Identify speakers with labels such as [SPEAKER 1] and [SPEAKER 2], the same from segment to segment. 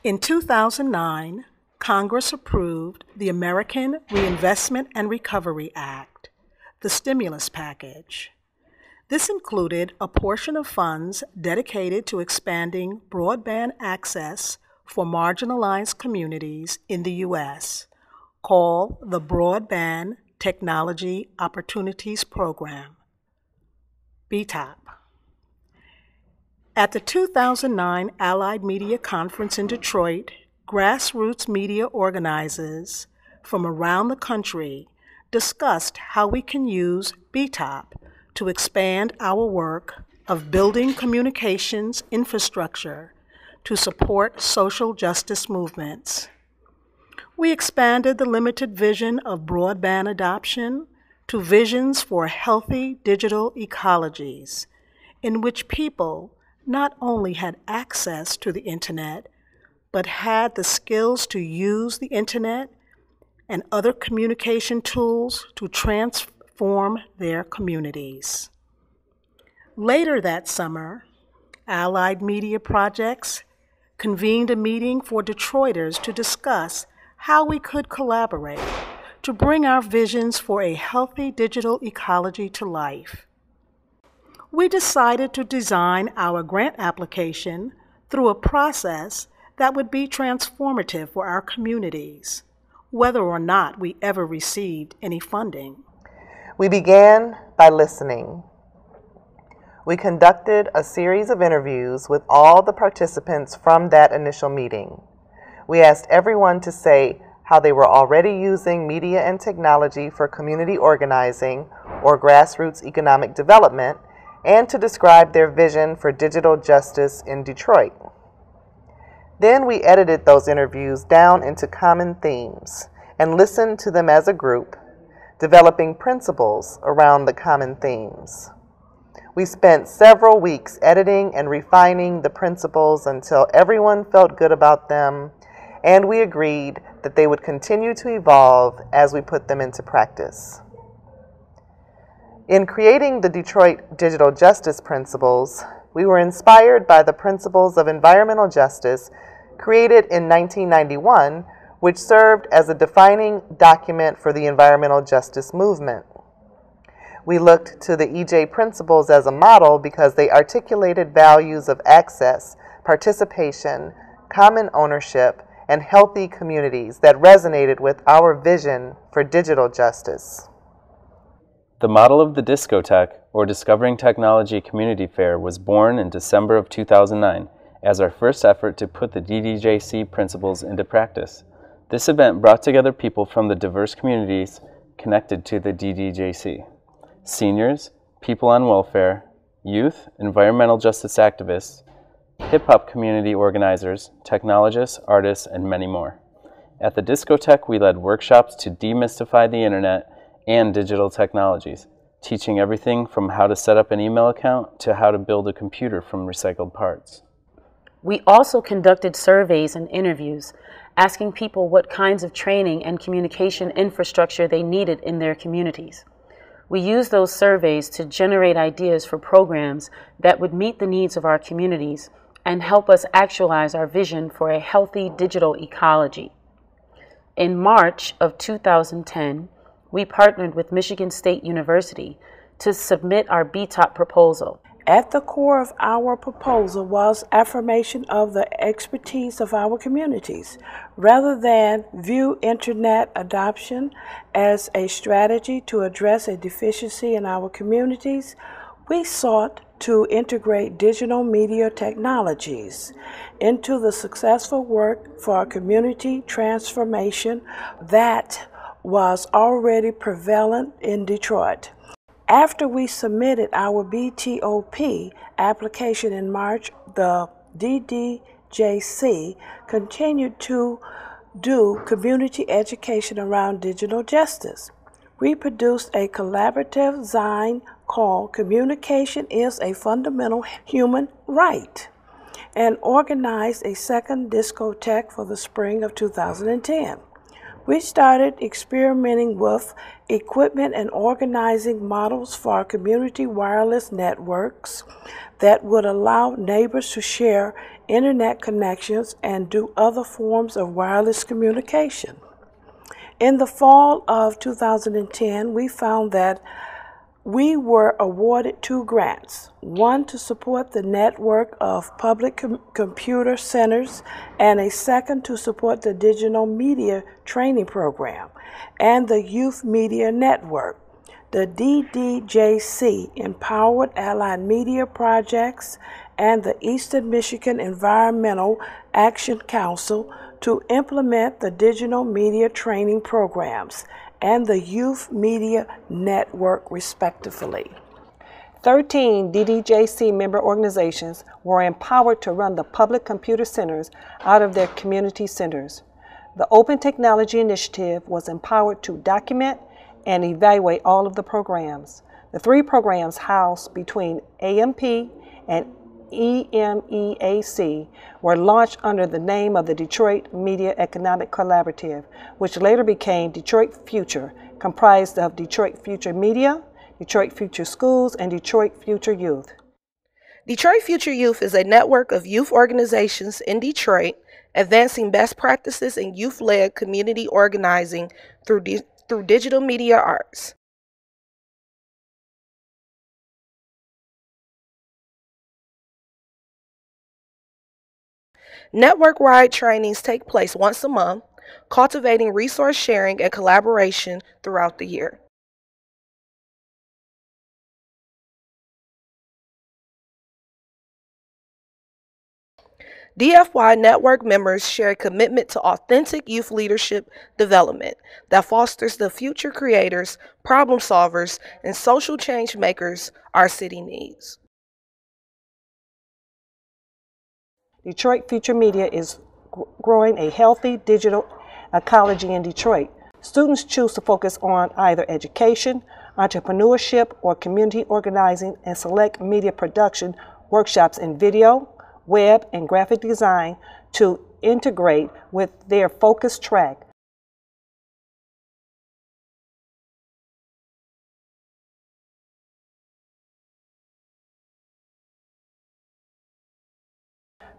[SPEAKER 1] In 2009, Congress approved the American Reinvestment and Recovery Act, the stimulus package. This included a portion of funds dedicated to expanding broadband access for marginalized communities in the U.S., called the Broadband Technology Opportunities Program, BTOP. At the 2009 Allied Media Conference in Detroit, grassroots media organizers from around the country discussed how we can use BTOP to expand our work of building communications infrastructure to support social justice movements. We expanded the limited vision of broadband adoption to visions for healthy digital ecologies in which people not only had access to the internet, but had the skills to use the internet and other communication tools to transform their communities. Later that summer, Allied Media Projects convened a meeting for Detroiters to discuss how we could collaborate to bring our visions for a healthy digital ecology to life. We decided to design our grant application through a process that would be transformative for our communities, whether or not we ever received any funding.
[SPEAKER 2] We began by listening. We conducted a series of interviews with all the participants from that initial meeting. We asked everyone to say how they were already using media and technology for community organizing or grassroots economic development, and to describe their vision for digital justice in Detroit. Then we edited those interviews down into common themes and listened to them as a group, developing principles around the common themes. We spent several weeks editing and refining the principles until everyone felt good about them, and we agreed that they would continue to evolve as we put them into practice. In creating the Detroit Digital Justice Principles, we were inspired by the principles of environmental justice created in 1991, which served as a defining document for the environmental justice movement. We looked to the EJ principles as a model because they articulated values of access, participation, common ownership, and healthy communities that resonated with our vision for digital justice.
[SPEAKER 3] The model of the DISCOTECH, or Discovering Technology Community Fair, was born in December of 2009 as our first effort to put the DDJC principles into practice. This event brought together people from the diverse communities connected to the DDJC. Seniors, people on welfare, youth, environmental justice activists, hip-hop community organizers, technologists, artists, and many more. At the DISCOTECH, we led workshops to demystify the internet and digital technologies, teaching everything from how to set up an email account to how to build a computer from recycled parts.
[SPEAKER 4] We also conducted surveys and interviews, asking people what kinds of training and communication infrastructure they needed in their communities. We used those surveys to generate ideas for programs that would meet the needs of our communities and help us actualize our vision for a healthy digital ecology. In March of 2010, we partnered with Michigan State University to submit our BTOP proposal.
[SPEAKER 5] At the core of our proposal was affirmation of the expertise of our communities. Rather than view internet adoption as a strategy to address a deficiency in our communities, we sought to integrate digital media technologies into the successful work for community transformation that was already prevalent in Detroit. After we submitted our BTOP application in March, the DDJC continued to do community education around digital justice. We produced a collaborative zine called Communication is a Fundamental Human Right and organized a second DISCOTECH for the spring of 2010. We started experimenting with equipment and organizing models for our community wireless networks that would allow neighbors to share internet connections, and do other forms of wireless communication. In the fall of 2010, we found that we were awarded 2 grants, one to support the network of public computer centers and a second to support the digital media training program and the youth media network. The DDJC empowered Allied Media Projects and the Eastern Michigan Environmental Action Council to implement the digital media training programs and the Youth Media Network, respectively.
[SPEAKER 6] 13 DDJC member organizations were empowered to run the public computer centers out of their community centers. The Open Technology Initiative was empowered to document and evaluate all of the programs. The 3 programs housed between AMP and EMEAC were launched under the name of the Detroit Media Economic Collaborative, which later became Detroit Future, comprised of Detroit Future Media, Detroit Future Schools, and Detroit Future Youth.
[SPEAKER 7] Detroit Future Youth is a network of youth organizations in Detroit advancing best practices in youth-led community organizing through digital media arts. Network-wide trainings take place once a month, cultivating resource sharing and collaboration throughout the year. DFY network members share a commitment to authentic youth leadership development that fosters the future creators, problem solvers, and social change makers our city needs.
[SPEAKER 6] Detroit Future Media is growing a healthy digital ecology in Detroit. Students choose to focus on either education, entrepreneurship, or community organizing and select media production workshops in video, web, and graphic design to integrate with their focus track.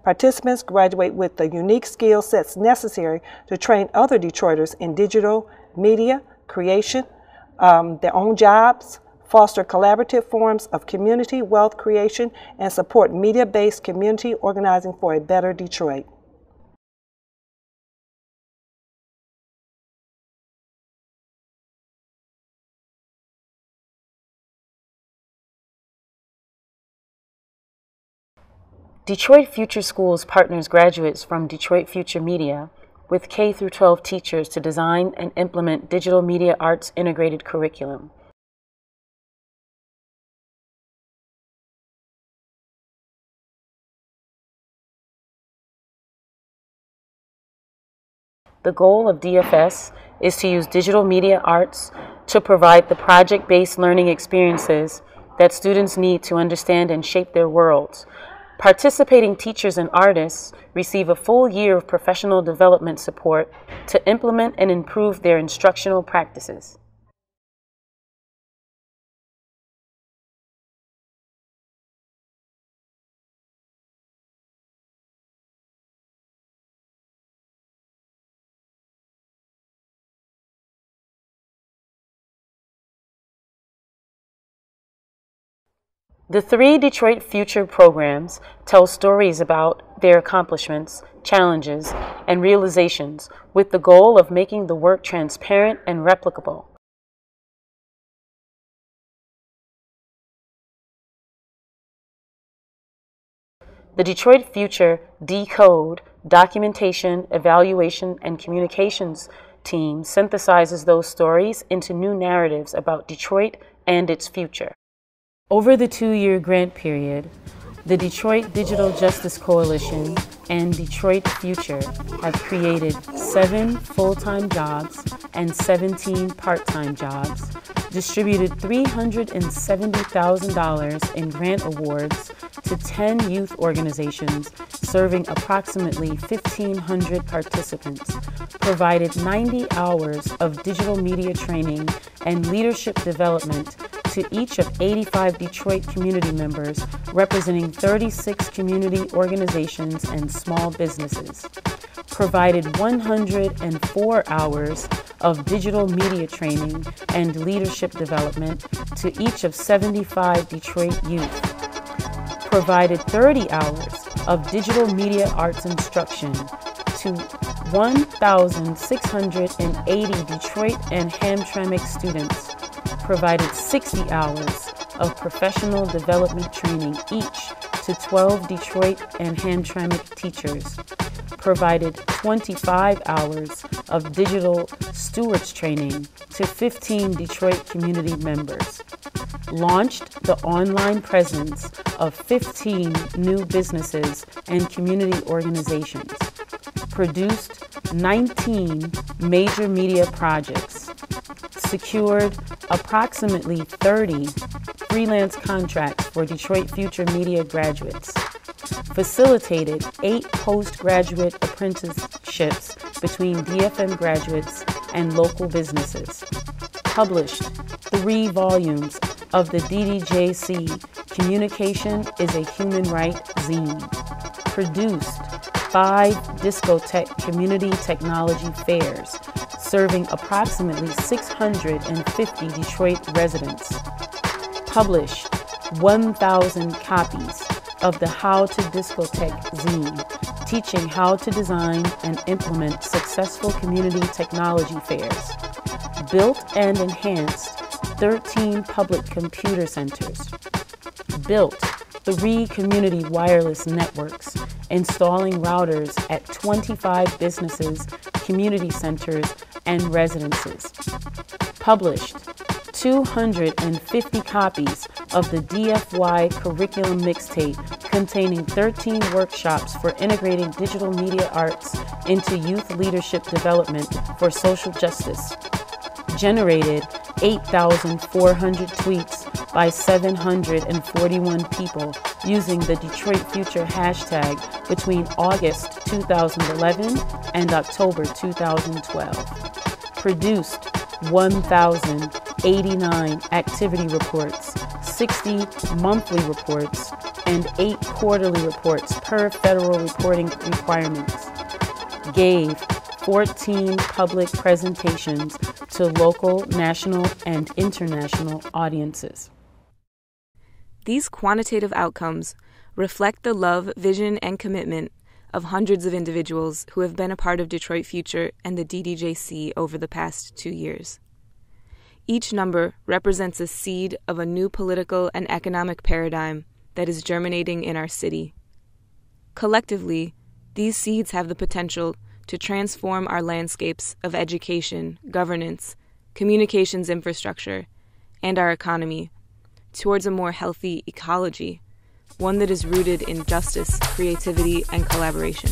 [SPEAKER 6] Participants graduate with the unique skill sets necessary to train other Detroiters in digital media creation, their own jobs, foster collaborative forms of community wealth creation, and support media-based community organizing for a better Detroit.
[SPEAKER 4] Detroit Future Schools partners graduates from Detroit Future Media with K-12 teachers to design and implement digital media arts integrated curriculum. The goal of DFS is to use digital media arts to provide the project-based learning experiences that students need to understand and shape their worlds. Participating teachers and artists receive a full year of professional development support to implement and improve their instructional practices. The 3 Detroit Future programs tell stories about their accomplishments, challenges, and realizations with the goal of making the work transparent and replicable. The Detroit Future DECODE documentation, evaluation, and communications team synthesizes those stories into new narratives about Detroit and its future. Over the 2-year grant period, the Detroit Digital Justice Coalition and Detroit Future have created 7 full-time jobs and 17 part-time jobs, distributed $370,000 in grant awards to 10 youth organizations serving approximately 1,500 participants, provided 90 hours of digital media training and leadership development to to each of 85 Detroit community members representing 36 community organizations and small businesses. Provided 104 hours of digital media training and leadership development to each of 75 Detroit youth. Provided 30 hours of digital media arts instruction to 1,680 Detroit and Hamtramck students. Provided 60 hours of professional development training each to 12 Detroit and Hamtramck teachers. Provided 25 hours of digital stewards training to 15 Detroit community members. Launched the online presence of 15 new businesses and community organizations. Produced 19 major media projects. Secured approximately 30 freelance contracts for Detroit Future Media graduates. Facilitated 8 postgraduate apprenticeships between DFM graduates and local businesses. Published 3 volumes of the DDJC Communication is a Human Right zine. Produced 5 DISCOTECH community technology fairs, serving approximately 650 Detroit residents. Published 1,000 copies of the How to DISCOTECH zine, teaching how to design and implement successful community technology fairs. Built and enhanced 13 public computer centers. Built 3 community wireless networks, installing routers at 25 businesses, community centers, and residences. Published 250 copies of the DFY curriculum mixtape containing 13 workshops for integrating digital media arts into youth leadership development for social justice. Generated 8,400 tweets by 741 people using the Detroit Future hashtag between August 2011 and October 2012. Produced 1,089 activity reports, 60 monthly reports, and 8 quarterly reports per federal reporting requirements. Gave 14 public presentations to local, national, and international audiences.
[SPEAKER 8] These quantitative outcomes reflect the love, vision, and commitment of hundreds of individuals who have been a part of Detroit Future and the DDJC over the past 2 years. Each number represents a seed of a new political and economic paradigm that is germinating in our city. Collectively, these seeds have the potential to transform our landscapes of education, governance, communications infrastructure, and our economy towards a more healthy ecology, one that is rooted in justice, creativity, and collaboration.